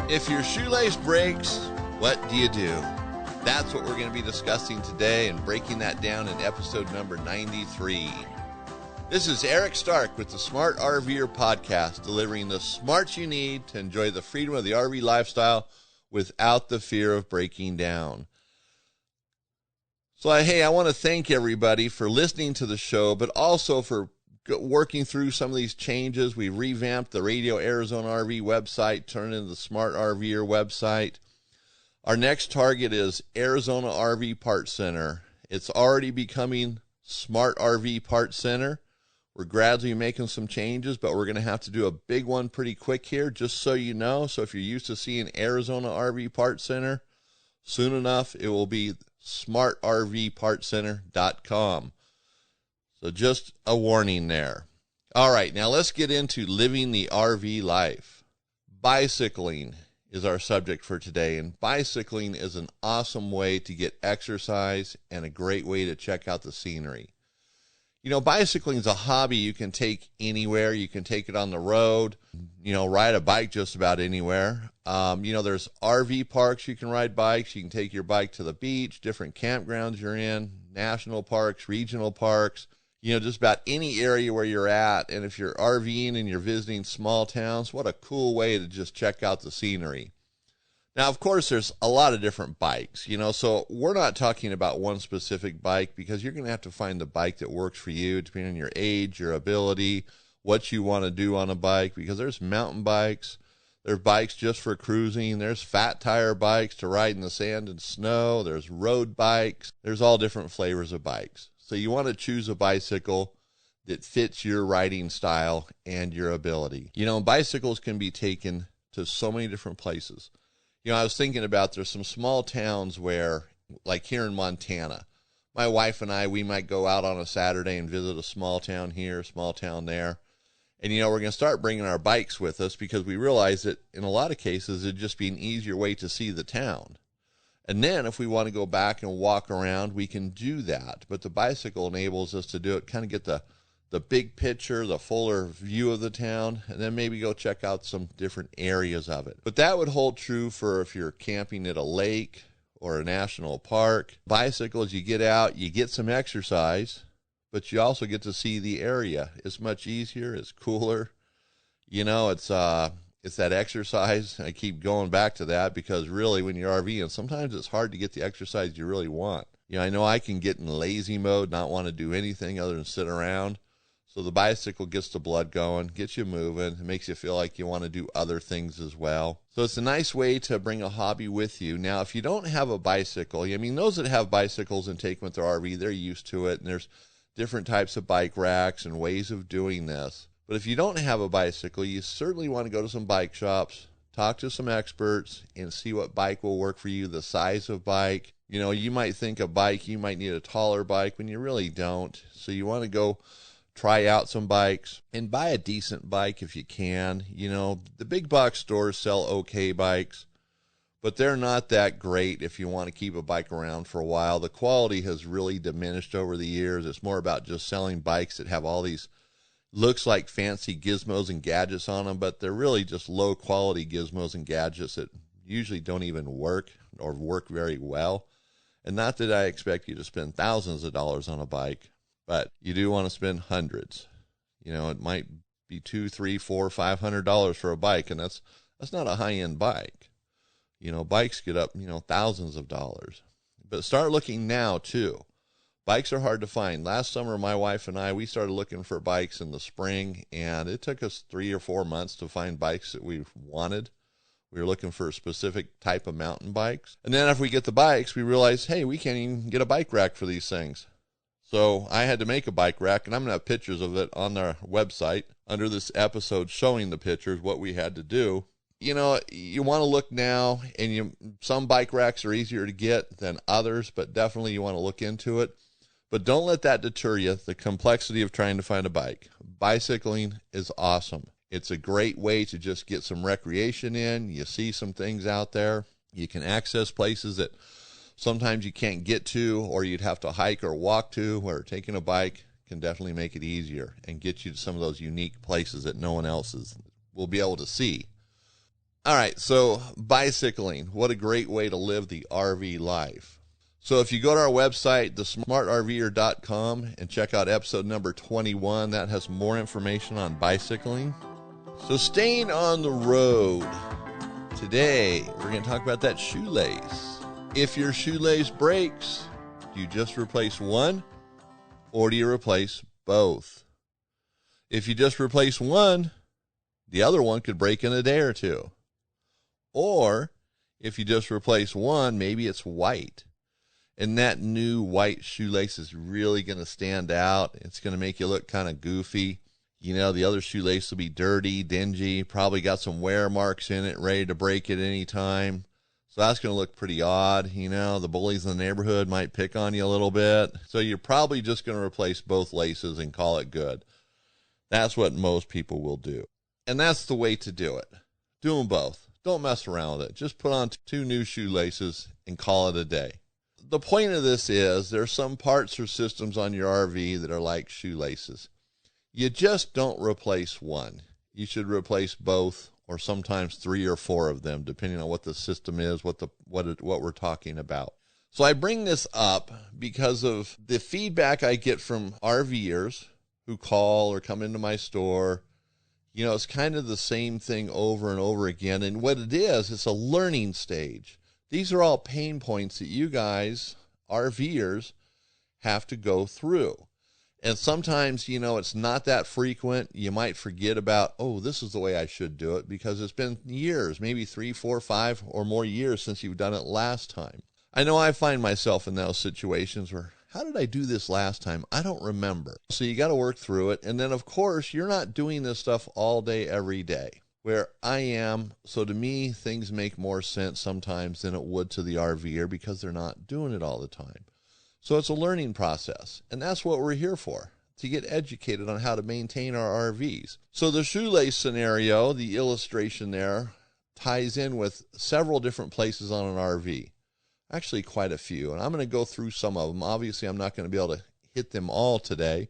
If your shoelace breaks, what do you do? That's what we're going to be discussing today and breaking that down in episode number 93. This is Eric Stark with the Smart RVer podcast, delivering the smarts you need to enjoy the freedom of the RV lifestyle without the fear of breaking down. So, hey, I want to thank everybody for listening to the show, but also for working through some of these changes. We revamped the Radio Arizona RV website, turned it into the Smart RVer website. Our next target is Arizona RV Parts Center. It's already becoming Smart RV Parts Center. We're gradually making some changes, but we're going to have to do a big one pretty quick here, just so you know. So if you're used to seeing Arizona RV Parts Center, soon enough it will be smartrvpartscenter.com. So just a warning there. All right, now let's get into living the RV life. Bicycling is our subject for today, and bicycling is an awesome way to get exercise and a great way to check out the scenery. You know, bicycling is a hobby you can take anywhere. You can take it on the road, ride a bike just about anywhere. There's RV parks you can ride bikes. You can take your bike to the beach, different campgrounds you're in, national parks, regional parks. Just about any area where you're at. And if you're RVing and you're visiting small towns, what a cool way to just check out the scenery. Now, of course, there's a lot of different bikes, so we're not talking about one specific bike because you're going to have to find the bike that works for you, depending on your age, your ability, what you want to do on a bike, because there's mountain bikes, there's bikes just for cruising, there's fat tire bikes to ride in the sand and snow, there's road bikes, there's all different flavors of bikes. So you want to choose a bicycle that fits your riding style and your ability. Bicycles can be taken to so many different places. I was thinking about there's some small towns where, like here in Montana, my wife and we might go out on a Saturday and visit a small town here, a small town there. And, we're going to start bringing our bikes with us because we realize that in a lot of cases, it'd just be an easier way to see the town. And then if we want to go back and walk around, we can do that. But the bicycle enables us to do it, kind of get the big picture, the fuller view of the town, and then maybe go check out some different areas of it. But that would hold true for if you're camping at a lake or a national park. Bicycles, you get out, you get some exercise, but you also get to see the area. It's much easier, it's cooler. It's that exercise. I keep going back to that because really when you're RVing, sometimes it's hard to get the exercise you really want. I know I can get in lazy mode, not want to do anything other than sit around. So the bicycle gets the blood going, gets you moving. It makes you feel like you want to do other things as well. So it's a nice way to bring a hobby with you. Now, if you don't have a bicycle, those that have bicycles and take them with their RV, they're used to it. And there's different types of bike racks and ways of doing this. But if you don't have a bicycle, you certainly want to go to some bike shops, talk to some experts, and see what bike will work for you, the size of bike. You might think a bike, you might need a taller bike when you really don't. So you want to go try out some bikes and buy a decent bike if you can. The big box stores sell okay bikes, but they're not that great if you want to keep a bike around for a while. The quality has really diminished over the years. It's more about just selling bikes that have all these looks like fancy gizmos and gadgets on them, but they're really just low quality gizmos and gadgets that usually don't even work or work very well. And not that I expect you to spend thousands of dollars on a bike, but you do want to spend hundreds. It might be $200, $300, $400, $500 for a bike, and that's not a high-end bike. Bikes get up, thousands of dollars. But start looking now too. Bikes are hard to find. Last summer, my wife and we started looking for bikes in the spring, and it took us 3 or 4 months to find bikes that we wanted. We were looking for a specific type of mountain bikes. And then after we get the bikes, we realized, hey, we can't even get a bike rack for these things. So I had to make a bike rack, and I'm going to have pictures of it on our website under this episode showing the pictures, what we had to do. You want to look now, and some bike racks are easier to get than others, but definitely you want to look into it. But don't let that deter you, the complexity of trying to find a bike. Bicycling is awesome. It's a great way to just get some recreation in. You see some things out there. You can access places that sometimes you can't get to, or you'd have to hike or walk to, where taking a bike can definitely make it easier and get you to some of those unique places that no one else will be able to see. All right, so bicycling, what a great way to live the RV life. So if you go to our website, thesmartrver.com, and check out episode number 21, that has more information on bicycling. So staying on the road, today we're going to talk about that shoelace. If your shoelace breaks, do you just replace one, or do you replace both? If you just replace one, the other one could break in a day or two. Or if you just replace one, maybe it's white. And that new white shoelace is really going to stand out. It's going to make you look kind of goofy. You know, the other shoelace will be dirty, dingy, probably got some wear marks in it, ready to break at any time. So that's going to look pretty odd. You know, the bullies in the neighborhood might pick on you a little bit. So you're probably just going to replace both laces and call it good. That's what most people will do. And that's the way to do it. Do them both. Don't mess around with it. Just put on 2 new shoelaces and call it a day. The point of this is there's some parts or systems on your RV that are like shoelaces. You just don't replace one. You should replace both, or sometimes 3 or 4 of them, depending on what the system is, what we're talking about. So I bring this up because of the feedback I get from RVers who call or come into my store. You know, it's kind of the same thing over and over again. And what it is, it's a learning stage. These are all pain points that you guys, RVers, have to go through. And sometimes, you know, it's not that frequent. You might forget about, oh, this is the way I should do it, because it's been years, maybe 3, 4, 5 or more years since you've done it last time. I know I find myself in those situations where, how did I do this last time? I don't remember. So you got to work through it. And then, of course, you're not doing this stuff all day, every day, where I am. So to me, things make more sense sometimes than it would to the RVer because they're not doing it all the time. So it's a learning process. And that's what we're here for, to get educated on how to maintain our RVs. So the shoelace scenario, the illustration there, ties in with several different places on an RV. Actually, quite a few. And I'm going to go through some of them. Obviously, I'm not going to be able to hit them all today.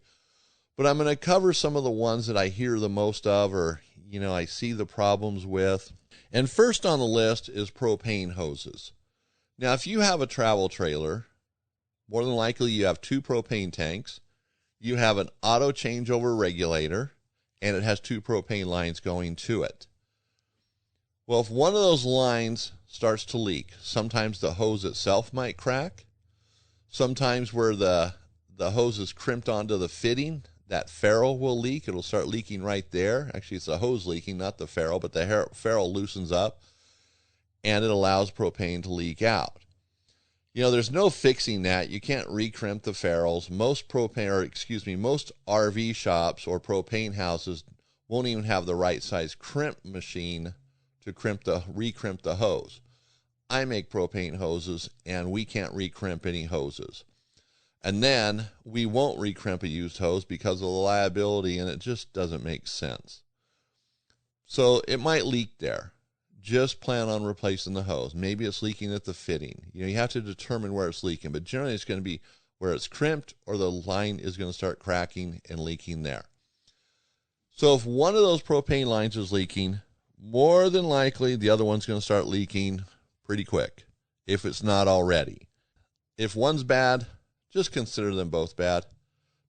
But I'm going to cover some of the ones that I hear the most of, or, you know, I see the problems with. And first on the list is propane hoses. Now, if you have a travel trailer, more than likely you have 2 propane tanks. You have an auto changeover regulator, and it has 2 propane lines going to it. Well, if one of those lines starts to leak, sometimes the hose itself might crack. Sometimes where the hose is crimped onto the fitting, that ferrule will leak. It'll start leaking right there. Actually, it's the hose leaking, not the ferrule, but the ferrule loosens up, and it allows propane to leak out. You know, there's no fixing that. You can't re-crimp the ferrules. Most RV shops or propane houses won't even have the right size crimp machine to re-crimp the hose. I make propane hoses, and we can't re-crimp any hoses. And then we won't re-crimp a used hose because of the liability, and it just doesn't make sense. So it might leak there. Just plan on replacing the hose. Maybe it's leaking at the fitting. You know, you have to determine where it's leaking, but generally it's going to be where it's crimped or the line is going to start cracking and leaking there. So if one of those propane lines is leaking, more than likely the other one's going to start leaking pretty quick, if it's not already. If one's bad, just consider them both bad.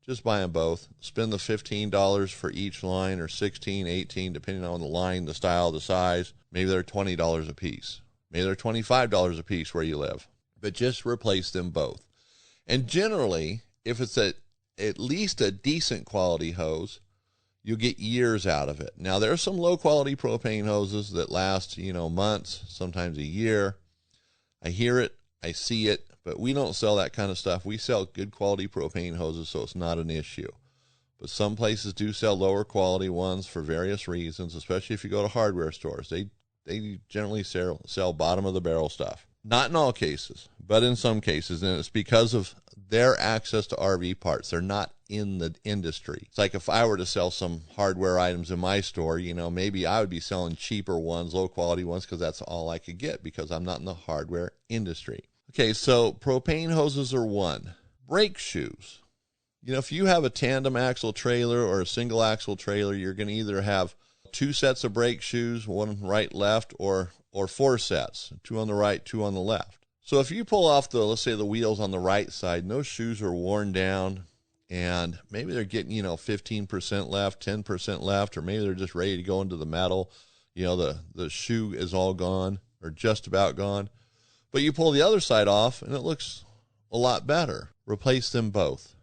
Just buy them both. Spend the $15 for each line, or $16, $18, depending on the line, the style, the size. Maybe they're $20 a piece. Maybe they're $25 a piece where you live. But just replace them both. And generally, if it's at least a decent quality hose, you'll get years out of it. Now, there are some low-quality propane hoses that last, months, sometimes a year. I hear it, I see it, but we don't sell that kind of stuff. We sell good quality propane hoses, so it's not an issue. But some places do sell lower quality ones for various reasons, especially if you go to hardware stores. They generally sell bottom-of-the-barrel stuff. Not in all cases, but in some cases, and it's because of their access to RV parts. They're not in the industry. It's like if I were to sell some hardware items in my store, maybe I would be selling cheaper ones, low-quality ones, because that's all I could get because I'm not in the hardware industry. Okay, so propane hoses are one. Brake shoes. If you have a tandem axle trailer or a single axle trailer, you're going to either have 2 sets of brake shoes, one right, left, or 4 sets, 2 on the right, 2 on the left. So if you pull off let's say the wheels on the right side, and those shoes are worn down, and maybe they're getting, 15% left, 10% left, or maybe they're just ready to go into the metal. The shoe is all gone or just about gone. But you pull the other side off, and it looks a lot better. Replace them both.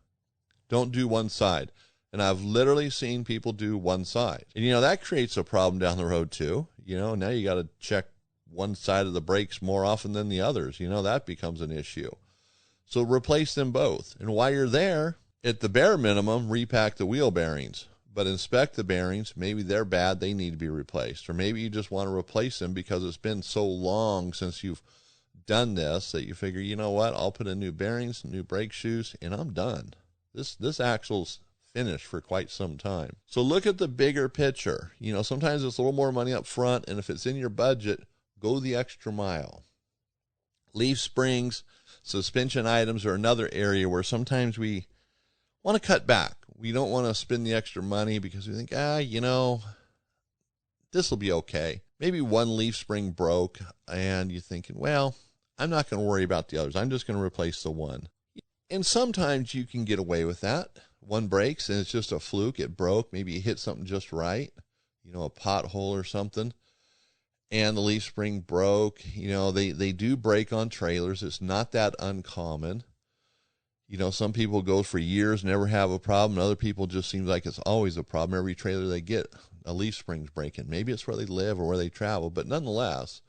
Don't do one side. And I've literally seen people do one side. And, that creates a problem down the road, too. Now you got to check one side of the brakes more often than the others. That becomes an issue. So replace them both. And while you're there, at the bare minimum, repack the wheel bearings. But inspect the bearings. Maybe they're bad. They need to be replaced. Or maybe you just want to replace them because it's been so long since you've done this that you figure, you know what, I'll put in new bearings, new brake shoes, and I'm done. This axle's finished for quite some time. So look at the bigger picture. Sometimes it's a little more money up front, and if it's in your budget, go the extra mile. Leaf springs, suspension items are another area where sometimes we want to cut back. We don't want to spend the extra money because we think, this will be okay. Maybe one leaf spring broke, and you're thinking, well, I'm not going to worry about the others. I'm just going to replace the one. And sometimes you can get away with that. One breaks, and it's just a fluke. It broke. Maybe you hit something just right, a pothole or something, and the leaf spring broke. They do break on trailers. It's not that uncommon. Some people go for years, never have a problem. Other people just seems like it's always a problem. Every trailer they get, a leaf spring's breaking. Maybe it's where they live or where they travel, but nonetheless,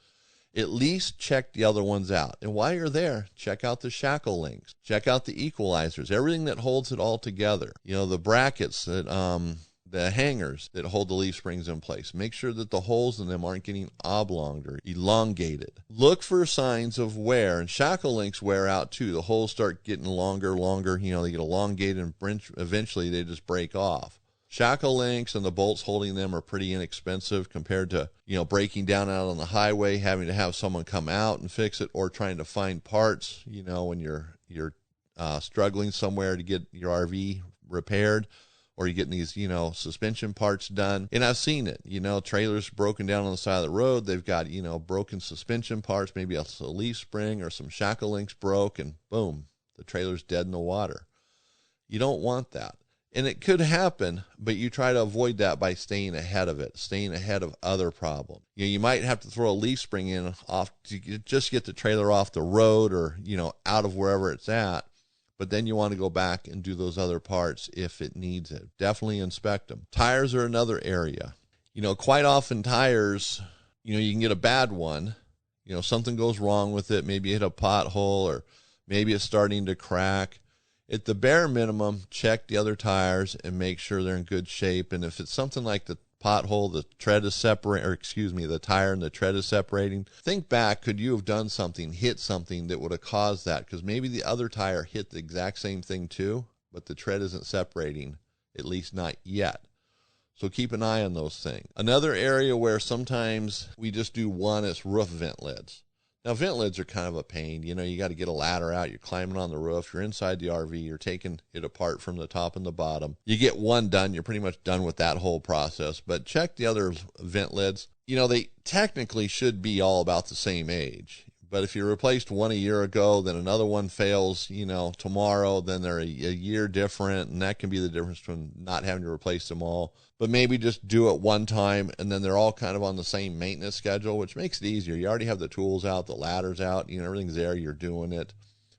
at least check the other ones out. And while you're there, check out the shackle links. Check out the equalizers, everything that holds it all together. The brackets, the hangers that hold the leaf springs in place. Make sure that the holes in them aren't getting oblonged or elongated. Look for signs of wear, and shackle links wear out too. The holes start getting longer, they get elongated, and eventually they just break off. Shackle links and the bolts holding them are pretty inexpensive compared to, breaking down out on the highway, having to have someone come out and fix it, or trying to find parts, when you're struggling somewhere to get your RV repaired, or you're getting these, suspension parts done. And I've seen it, trailers broken down on the side of the road. They've got, broken suspension parts, maybe a leaf spring or some shackle links broke, and boom, the trailer's dead in the water. You don't want that. And it could happen, but you try to avoid that by staying ahead of it, staying ahead of other problems. You might have to throw a leaf spring in off to just get the trailer off the road or, out of wherever it's at. But then you want to go back and do those other parts if it needs it. Definitely inspect them. Tires are another area. Quite often tires, you can get a bad one. Something goes wrong with it. Maybe you hit a pothole, or maybe it's starting to crack. At the bare minimum, check the other tires and make sure they're in good shape. And if it's something like the pothole, the tire and the tread is separating, think back, could you have done something, hit something that would have caused that? Because maybe the other tire hit the exact same thing too, but the tread isn't separating, at least not yet. So keep an eye on those things. Another area where sometimes we just do one is roof vent lids. Now, vent lids are kind of a pain. You got to get a ladder out. You're climbing on the roof. You're inside the RV. You're taking it apart from the top and the bottom. You get one done. You're pretty much done with that whole process. But check the other vent lids. They technically should be all about the same age. But if you replaced one a year ago, then another one fails, tomorrow, then they're a year different. And that can be the difference between not having to replace them all. But maybe just do it one time, and then they're all kind of on the same maintenance schedule, which makes it easier. You already have the tools out, the ladder's out, everything's there, you're doing it.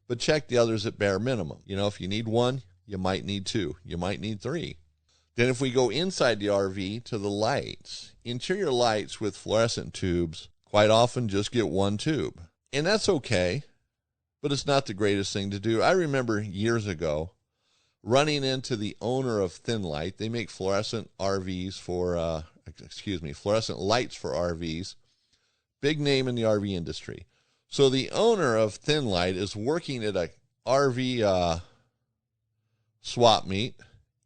But check the others at bare minimum. If you need one, you might need two, you might need three. Then if we go inside the RV to the lights, interior lights with fluorescent tubes, quite often just get one tube. And that's okay, but it's not the greatest thing to do. I remember years ago running into the owner of Thin Light. They make fluorescent RVs for, fluorescent lights for RVs. Big name in the RV industry. So the owner of Thin Light is working at a RV swap meet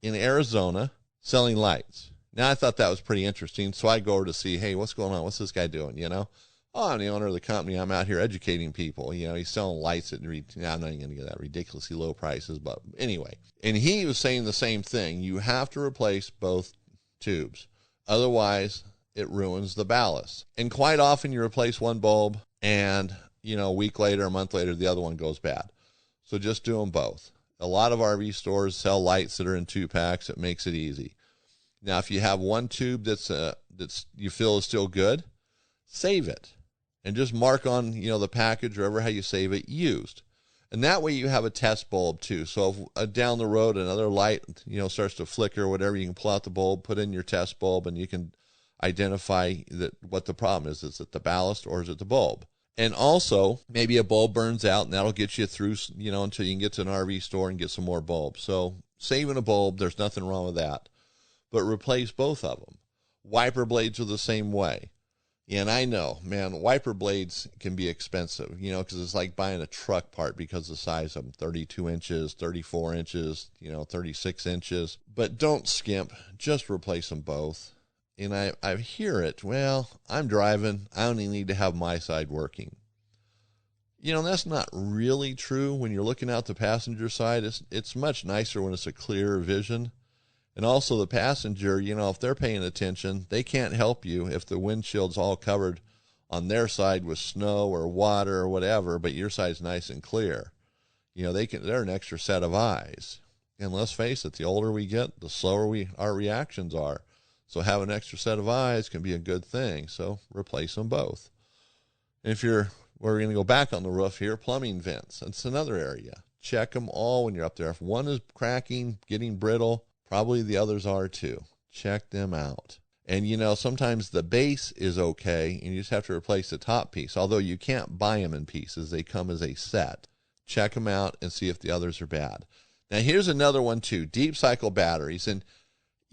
in Arizona selling lights. Now, I thought that was pretty interesting, so I go over to see, hey, what's going on? What's this guy doing, Oh, I'm the owner of the company. I'm out here educating people. He's selling lights at, I'm not even going to get that ridiculously low prices, but anyway. And he was saying the same thing. You have to replace both tubes. Otherwise, it ruins the ballast. And quite often you replace one bulb and, a week later, a month later, the other one goes bad. So just do them both. A lot of RV stores sell lights that are in 2-packs. It makes it easy. Now, if you have one tube that's you feel is still good, save it. And just mark on, the package or ever how you save it, used. And that way you have a test bulb too. So if down the road another light, starts to flicker or whatever, you can pull out the bulb, put in your test bulb, and you can identify what the problem is. Is it the ballast or is it the bulb? And also, maybe a bulb burns out, and that'll get you through, until you can get to an RV store and get some more bulbs. So saving a bulb, there's nothing wrong with that. But replace both of them. Wiper blades are the same way. And I know, man, wiper blades can be expensive, because it's like buying a truck part because of the size of them, 32 inches, 34 inches, 36 inches. But don't skimp. Just replace them both. And I hear it, well, I'm driving. I only need to have my side working. That's not really true. When you're looking out the passenger side, it's much nicer when it's a clearer vision. And also the passenger, if they're paying attention, they can't help you if the windshield's all covered on their side with snow or water or whatever, but your side's nice and clear. They're an extra set of eyes. And let's face it, the older we get, the slower our reactions are. So having an extra set of eyes can be a good thing. So replace them both. And we're going to go back on the roof here, plumbing vents. That's another area. Check them all when you're up there. If one is cracking, getting brittle, probably the others are too. Check them out. And sometimes the base is okay, and you just have to replace the top piece. Although you can't buy them in pieces. They come as a set. Check them out and see if the others are bad. Now here's another one too, deep cycle batteries. And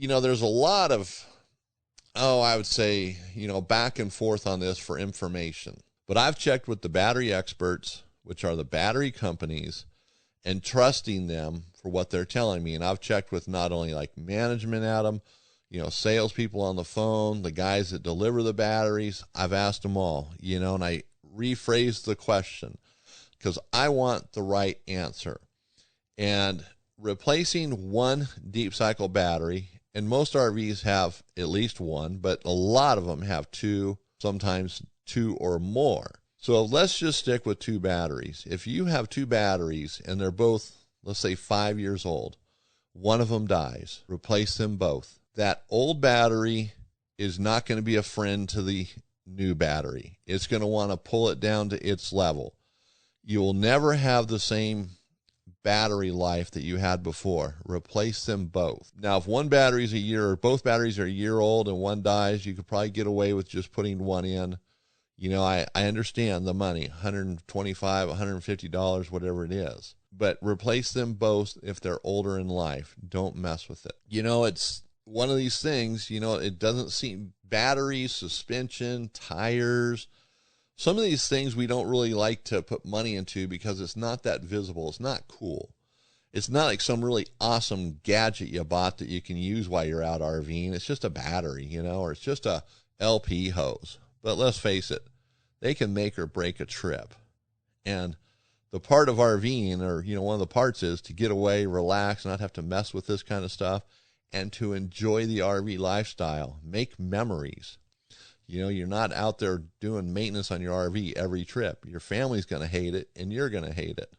there's a lot of, I would say, back and forth on this for information. But I've checked with the battery experts, which are the battery companies, and trusting them for what they're telling me. And I've checked with not only like management at them, salespeople on the phone, the guys that deliver the batteries. I've asked them all, and I rephrased the question because I want the right answer. And replacing one deep cycle battery, and most RVs have at least one, but a lot of them have two, sometimes two or more. So let's just stick with two batteries. If you have two batteries and they're both, let's say 5 years old, one of them dies, replace them both. That old battery is not going to be a friend to the new battery. It's going to want to pull it down to its level. You will never have the same battery life that you had before. Replace them both. Now, if one battery is a year, or both batteries are a year old and one dies, you could probably get away with just putting one in. I understand the money, $125, $150, whatever it is. But replace them both if they're older in life. Don't mess with it. It's one of these things, it doesn't seem, batteries, suspension, tires, some of these things we don't really like to put money into because it's not that visible. It's not cool. It's not like some really awesome gadget you bought that you can use while you're out RVing. It's just a battery, or it's just a LP hose. But let's face it, they can make or break a trip. And the part of RVing, or, one of the parts is to get away, relax, not have to mess with this kind of stuff, and to enjoy the RV lifestyle, make memories. You're not out there doing maintenance on your RV every trip. Your family's going to hate it, and you're going to hate it.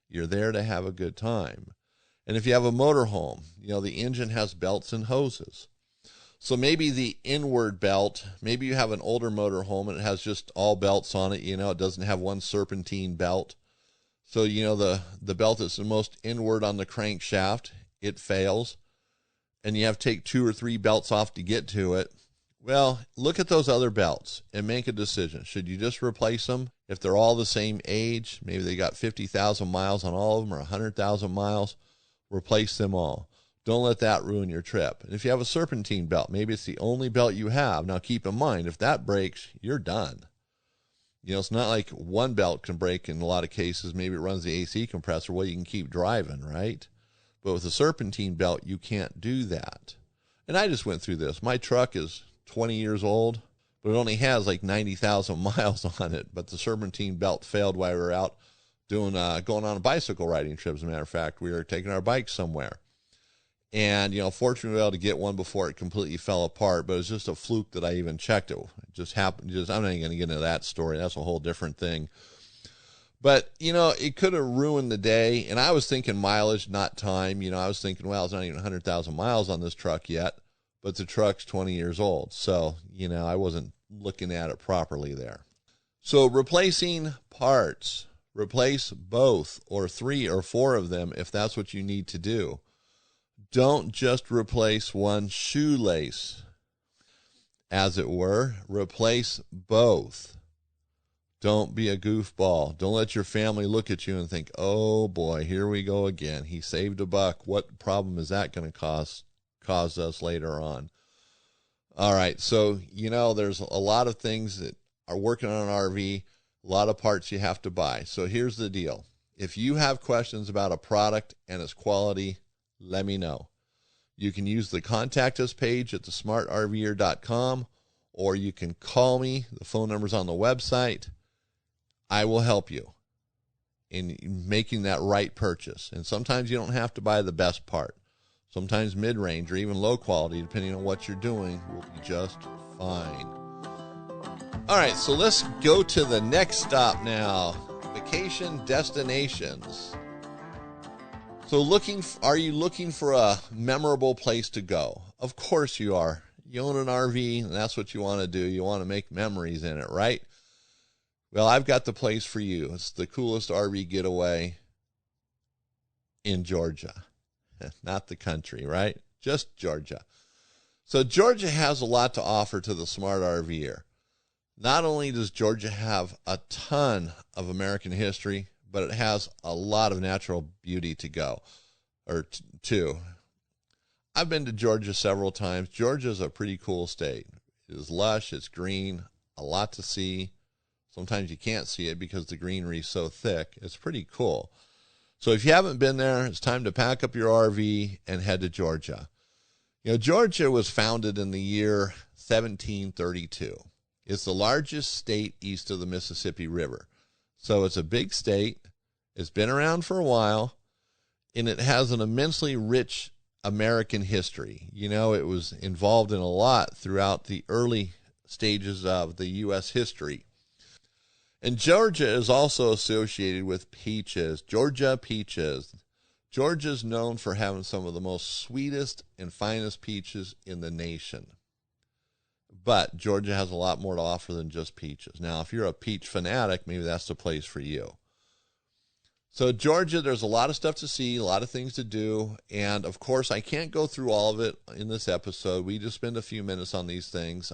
You're there to have a good time. And if you have a motorhome, the engine has belts and hoses. So maybe the inward belt, maybe you have an older motorhome and it has just all belts on it. It doesn't have one serpentine belt. So, the belt that's the most inward on the crankshaft, it fails. And you have to take 2 or 3 belts off to get to it. Well, look at those other belts and make a decision. Should you just replace them? If they're all the same age, maybe they got 50,000 miles on all of them or 100,000 miles, replace them all. Don't let that ruin your trip. And if you have a serpentine belt, maybe it's the only belt you have. Now keep in mind, if that breaks, you're done. It's not like one belt can break in a lot of cases. Maybe it runs the AC compressor. Well, you can keep driving, right? But with a serpentine belt, you can't do that. And I just went through this. My truck is 20 years old, but it only has like 90,000 miles on it. But the serpentine belt failed while we were out going on a bicycle riding trip. As a matter of fact, we were taking our bikes somewhere. And, fortunately, we were able to get one before it completely fell apart, but it was just a fluke that I even checked it. It just happened. I'm not even going to get into that story. That's a whole different thing. But, it could have ruined the day. And I was thinking mileage, not time. I was thinking, well, it's not even 100,000 miles on this truck yet, but the truck's 20 years old. So, I wasn't looking at it properly there. So replacing parts, replace both or 3 or 4 of them if that's what you need to do. Don't just replace one shoelace, as it were. Replace both. Don't be a goofball. Don't let your family look at you and think, oh boy, here we go again. He saved a buck. What problem is that going to cause us later on? All right, so, there's a lot of things that are working on an RV, a lot of parts you have to buy. So here's the deal. If you have questions about a product and its quality, let me know. You can use the contact us page at thesmartrver.com, or you can call me. The phone number's on the website. I will help you in making that right purchase. And sometimes you don't have to buy the best part. Sometimes mid-range or even low quality, depending on what you're doing, will be just fine. All right, so let's go to the next stop now. Vacation destinations. So are you looking for a memorable place to go? Of course you are. You own an RV, and that's what you want to do. You want to make memories in it, right? Well, I've got the place for you. It's the coolest RV getaway in Georgia. Not the country, right? Just Georgia. So Georgia has a lot to offer to the smart RVer. Not only does Georgia have a ton of American history, but it has a lot of natural beauty to go, or to. I've been to Georgia several times. Georgia is a pretty cool state. It is lush, it's green, a lot to see. Sometimes you can't see it because the greenery is so thick. It's pretty cool. So if you haven't been there, it's time to pack up your RV and head to Georgia. Georgia was founded in the year 1732. It's the largest state east of the Mississippi River. So it's a big state. It's been around for a while, and it has an immensely rich American history. It was involved in a lot throughout the early stages of the U.S. history. And Georgia is also associated with peaches. Georgia peaches. Georgia's known for having some of the most sweetest and finest peaches in the nation. But Georgia has a lot more to offer than just peaches. Now, if you're a peach fanatic, maybe that's the place for you. So Georgia, there's a lot of stuff to see, a lot of things to do. And, of course, I can't go through all of it in this episode. We just spend a few minutes on these things.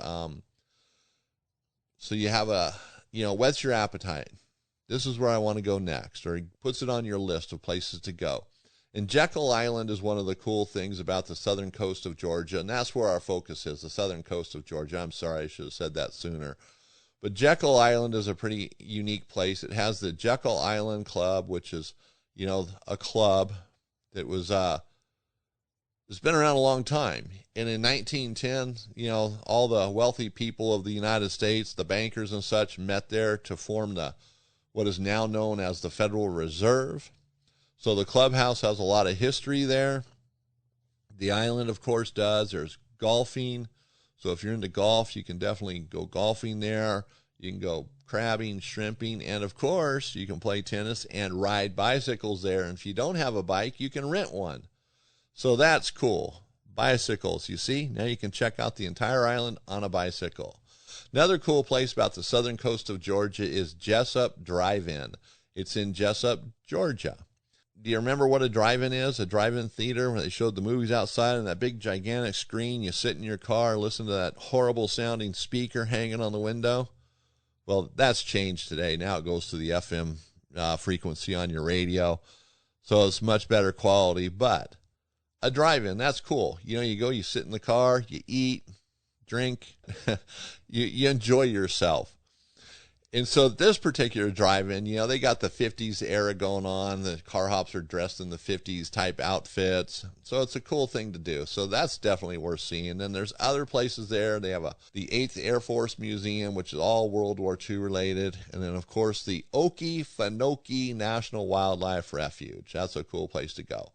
So you have whets your appetite. This is where I want to go next, or he puts it on your list of places to go. And Jekyll Island is one of the cool things about the southern coast of Georgia, and that's where our focus is, the southern coast of Georgia. I'm sorry, I should have said that sooner. But Jekyll Island is a pretty unique place. It has the Jekyll Island Club, which is, a club that was it's been around a long time. And in 1910, all the wealthy people of the United States, the bankers and such, met there to form what is now known as the Federal Reserve. So the clubhouse has a lot of history there. The island, of course, does. There's golfing. So if you're into golf, you can definitely go golfing there. You can go crabbing, shrimping, and, of course, you can play tennis and ride bicycles there. And if you don't have a bike, you can rent one. So that's cool. Bicycles, you see? Now you can check out the entire island on a bicycle. Another cool place about the southern coast of Georgia is Jessup Drive-In. It's in Jessup, Georgia. Do you remember what a drive-in is? A drive-in theater where they showed the movies outside on that big gigantic screen. You sit in your car, listen to that horrible sounding speaker hanging on the window. Well, that's changed today. Now it goes to the FM frequency on your radio. So it's much better quality. But a drive-in, that's cool. You go, you sit in the car, you eat, drink, you enjoy yourself. And so this particular drive-in, they got the 50s era going on. The car hops are dressed in the 50s type outfits. So it's a cool thing to do. So that's definitely worth seeing. Then there's other places there. They have the 8th Air Force Museum, which is all World War II related. And then, of course, the Okefenokee National Wildlife Refuge. That's a cool place to go.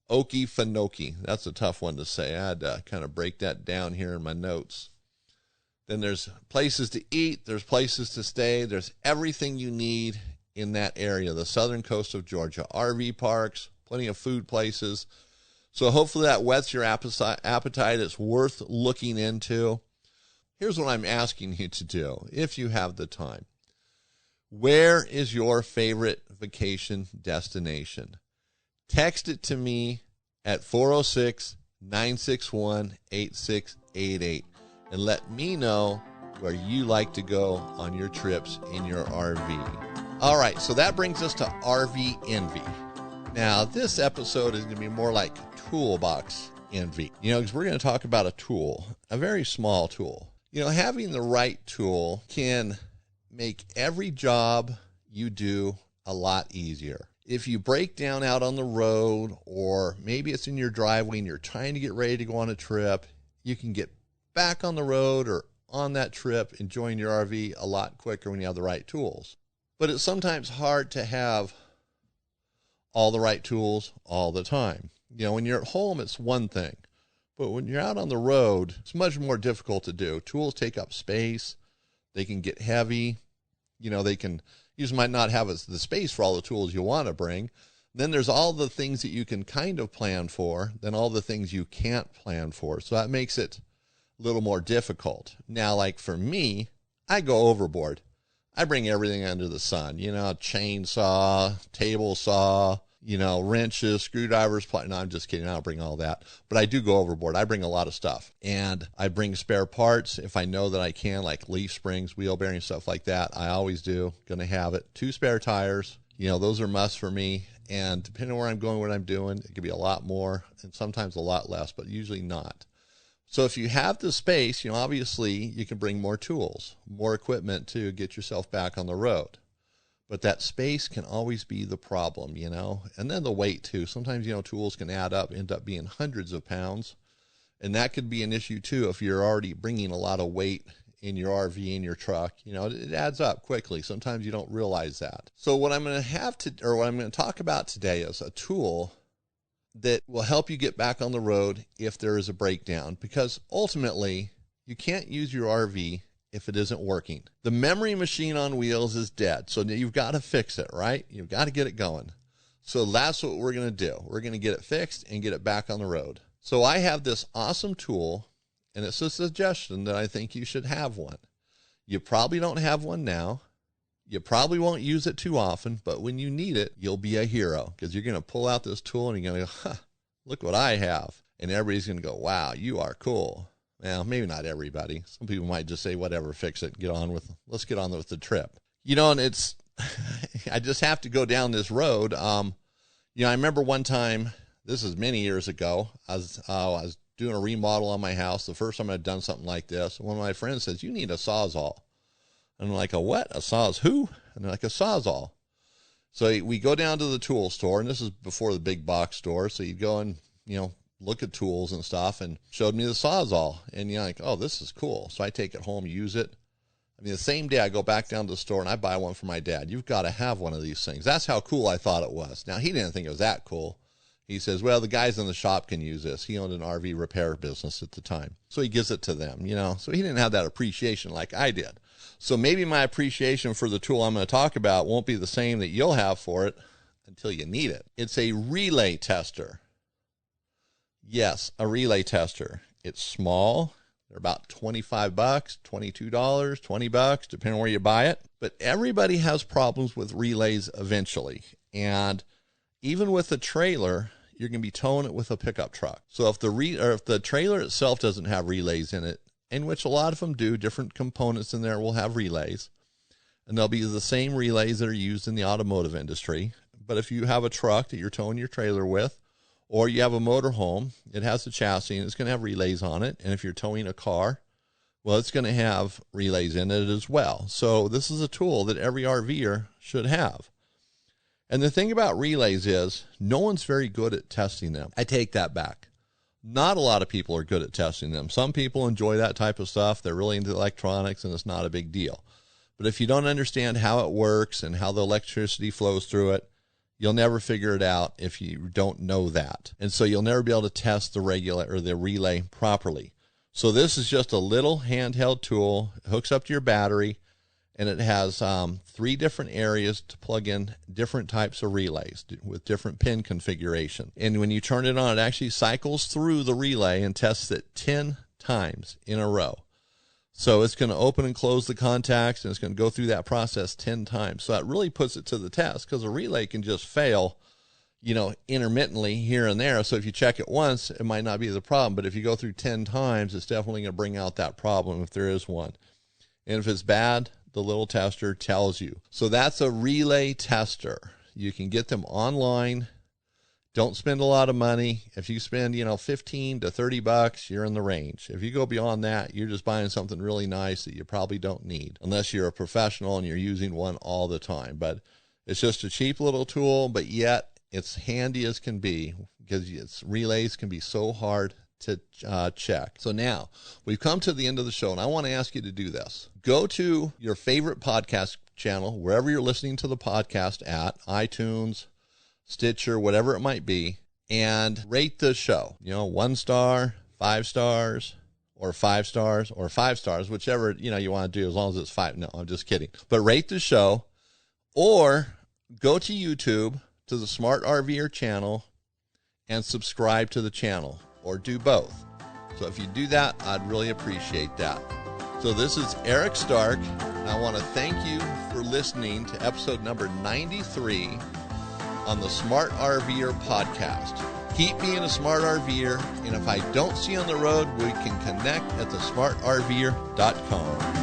Okefenokee. That's a tough one to say. I had to kind of break that down here in my notes. Then there's places to eat. There's places to stay. There's everything you need in that area, the southern coast of Georgia. RV parks, plenty of food places. So hopefully that whets your appetite. It's worth looking into. Here's what I'm asking you to do, if you have the time. Where is your favorite vacation destination? Text it to me at 406-961-8688 and let me know where you like to go on your trips in your RV. All right, so that brings us to RV envy. Now, this episode is going to be more like toolbox envy, because we're going to talk about a tool, a very small tool. Having the right tool can make every job you do a lot easier. If you break down out on the road, or maybe it's in your driveway and you're trying to get ready to go on a trip, you can get back on the road or on that trip enjoying your RV a lot quicker when you have the right tools. But it's sometimes hard to have all the right tools all the time. When you're at home, it's one thing. But when you're out on the road, it's much more difficult to do. Tools take up space. They can get heavy. You just might not have the space for all the tools you want to bring. Then there's all the things that you can kind of plan for, then all the things you can't plan for. So that makes it a little more difficult. Now, like for me, I go overboard. I bring everything under the sun, chainsaw, table saw, wrenches, screwdrivers. No, I'm just kidding. I don't bring all that, but I do go overboard. I bring a lot of stuff, and I bring spare parts if I know that I can, like leaf springs, wheel bearings, stuff like that. I always do. Going to have it. 2 spare tires. Those are musts for me. And depending on where I'm going, what I'm doing, it could be a lot more and sometimes a lot less, but usually not. So if you have the space, obviously you can bring more tools, more equipment to get yourself back on the road. But that space can always be the problem, and then the weight too. Sometimes, tools can end up being hundreds of pounds. And that could be an issue too if you're already bringing a lot of weight in your RV, in your truck. It adds up quickly. Sometimes you don't realize that. So what I'm going to talk about today is a tool that will help you get back on the road if there is a breakdown, because ultimately you can't use your RV if it isn't working. The memory machine on wheels is dead, so you've got to fix it, right? You've got to get it going. So that's what we're going to do. We're going to get it fixed and get it back on the road. So I have this awesome tool, and it's a suggestion that I think you should have one. You probably don't have one now. You probably won't use it too often, but when you need it, you'll be a hero, because you're going to pull out this tool and you're going to go, look what I have. And everybody's going to go, wow, you are cool. Well, maybe not everybody. Some people might just say, whatever, fix it, let's get on with the trip. And it's, I just have to go down this road. I remember one time, this is many years ago, I was doing a remodel on my house. The first time I'd done something like this, one of my friends says, you need a Sawzall. And I'm like, a what? A saws who? And they're like, a Sawzall. So we go down to the tool store, and this is before the big box store. So you go and, look at tools and stuff, and showed me the Sawzall. And you're like, oh, this is cool. So I take it home, use it. The same day I go back down to the store and I buy one for my dad. You've got to have one of these things. That's how cool I thought it was. Now, he didn't think it was that cool. He says, well, the guys in the shop can use this. He owned an RV repair business at the time. So he gives it to them, So he didn't have that appreciation like I did. So maybe my appreciation for the tool I'm going to talk about won't be the same that you'll have for it until you need it. It's a relay tester. Yes, a relay tester. It's small. They're about $25, $22, $20, depending on where you buy it. But everybody has problems with relays eventually. And even with a trailer, you're going to be towing it with a pickup truck. So if the trailer itself doesn't have relays in it, in which a lot of them do, different components in there will have relays, and they'll be the same relays that are used in the automotive industry. But if you have a truck that you're towing your trailer with, or you have a motorhome, it has a chassis and it's going to have relays on it. And if you're towing a car, well, it's going to have relays in it as well. So this is a tool that every RVer should have. And the thing about relays is no one's very good at testing them. I take that back. Not a lot of people are good at testing them. Some people enjoy that type of stuff. They're really into electronics and it's not a big deal. But if you don't understand how it works and how the electricity flows through it, You'll never figure it out if you don't know that. And so you'll never be able to test the regulator or the relay properly. So this is just a little handheld tool. It hooks up to your battery, and it has 3 different areas to plug in different types of relays with different pin configuration. And when you turn it on, it actually cycles through the relay and tests it 10 times in a row. So it's going to open and close the contacts, and it's going to go through that process 10 times. So that really puts it to the test, because a relay can just fail, intermittently here and there. So if you check it once, it might not be the problem. But if you go through 10 times, it's definitely going to bring out that problem if there is one. And if it's bad, the little tester tells you. So that's a relay tester. You can get them online. Don't spend a lot of money. If you spend, $15 to $30, you're in the range. If you go beyond that, you're just buying something really nice that you probably don't need, unless you're a professional and you're using one all the time. But it's just a cheap little tool, but yet it's handy as can be, because relays can be so hard to check. So now we've come to the end of the show, and I want to ask you to do this. Go to your favorite podcast channel, wherever you're listening to the podcast at, iTunes, Stitcher, whatever it might be, and rate the show. 1 star, 5 stars, or 5 stars, or 5 stars, whichever you want to do, as long as it's 5. No, I'm just kidding. But rate the show, or go to YouTube to the Smart RVer channel and subscribe to the channel, or do both. So if you do that, I'd really appreciate that. So this is Eric Stark, and I want to thank you for listening to episode number 93 on the Smart RVer podcast. Keep being a smart RVer, and if I don't see you on the road, we can connect at thesmartrver.com.